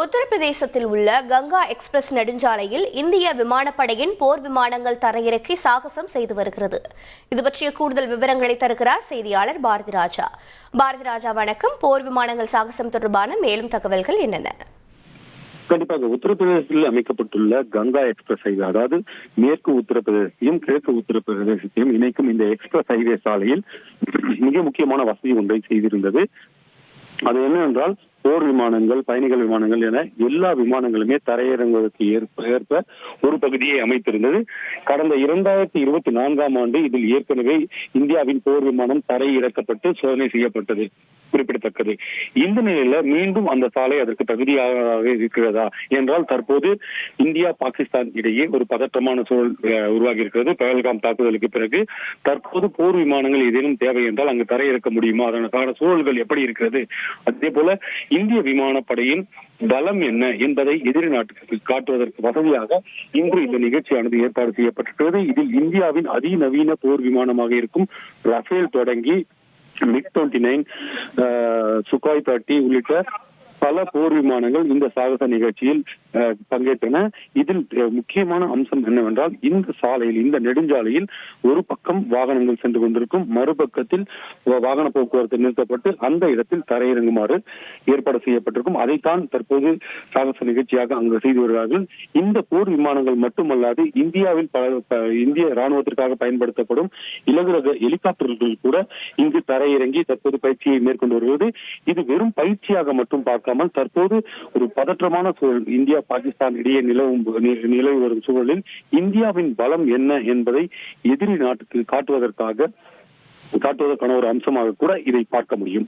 உத்தரப்பிரதேசத்தில் உள்ள கங்கா எக்ஸ்பிரஸ் நெடுஞ்சாலையில் இந்திய விமானப்படையின் போர் விமானங்கள் தரையிறக்கி சாகசம் செய்து வருகிறது. இது பற்றிய கூடுதல் விவரங்களை தருகிறார் செய்தியாளர் பாரதி ராஜா. பாரதி ராஜா, வணக்கம். போர் விமானங்கள் சாகசம் தொடர்பான மேலும் தகவல்கள் என்னென்ன? கண்டிப்பாக உத்தரப்பிரதேசத்தில் அமைக்கப்பட்டுள்ள கங்கா எக்ஸ்பிரஸ் ஹைவே, அதாவது மேற்கு உத்தரப்பிரதேசத்தையும் கிழக்கு உத்தரப்பிரதேசத்தையும் இணைக்கும் இந்த எக்ஸ்பிரஸ் ஹைவே சாலையில் மிக முக்கியமான வசதி ஒன்றை செய்திருந்தது. அது என்னவென்றால், போர் விமானங்கள், பயணிகள் விமானங்கள் என எல்லா விமானங்களுமே தரையிறங்குவதற்கு ஏற்ப ஒரு பகுதியை அமைத்திருந்தது. கடந்த 2024ஆம் ஆண்டு இதில் ஏற்கனவே இந்தியாவின் போர் விமானம் தரையிறக்கப்பட்டு சோதனை செய்யப்பட்டது குறிப்பிடத்தக்கது. இந்த நிலையில மீண்டும் அந்த சாலை அதற்கு தகுதியாக இருக்கிறதா என்றால், தற்போது இந்தியா பாகிஸ்தான் இடையே ஒரு பதற்றமான சூழல் உருவாகி இருக்கிறது. பஹல்காம் தாக்குதலுக்கு பிறகு தற்போது போர் விமானங்கள் ஏதேனும் தேவை என்றால் அங்கு தரையிறக்க முடியுமா, அதற்கான சூழல்கள் எப்படி இருக்கிறது, அதே போல இந்திய விமானப்படையின் பலம் என்ன என்பதை எதிரி நாட்டுக்கு காட்டுவதற்கு வசதியாக இன்று இந்த நிகழ்ச்சியானது ஏற்பாடு செய்யப்பட்டிருக்கிறது. இதில் இந்தியாவின் அதிநவீன போர் விமானமாக இருக்கும் ரஃபேல் தொடங்கி MiG-29, சுகாய் 30 உள்ளிட்ட பல போர் விமானங்கள் இந்த சாகச நிகழ்ச்சியில் பங்கேற்றன. இதில் முக்கியமான அம்சம் என்னவென்றால், இந்த சாலையில், இந்த நெடுஞ்சாலையில் ஒரு பக்கம் வாகனங்கள் சென்று கொண்டிருக்கும், மறுபக்கத்தில் வாகன போக்குவரத்து நிறுத்தப்பட்டு அந்த இடத்தில் தரையிறங்குமாறு ஏற்பாடு செய்யப்பட்டிருக்கும். அதைத்தான் தற்போது சாகச நிகழ்ச்சியாக அங்கு செய்து வருகிறார்கள். இந்த போர் விமானங்கள் மட்டுமல்லாது இந்தியாவில் இந்திய ராணுவத்திற்காக பயன்படுத்தப்படும் இலகுரக ஹெலிகாப்டர்கள் கூட இங்கு தரையிறங்கி தற்போது பயிற்சியை மேற்கொண்டு வருவது. இது வெறும் பயிற்சியாக மட்டும் பார்க்காமல் தற்போது ஒரு பதற்றமான சூழல் இந்தியா பாகிஸ்தான் இடையே நிலவி வரும் சூழலில் இந்தியாவின் பலம் என்ன என்பதை எதிரி நாட்டுக்கு காட்டுவதற்கான ஒரு அம்சமாக கூட இதை பார்க்க முடியும்.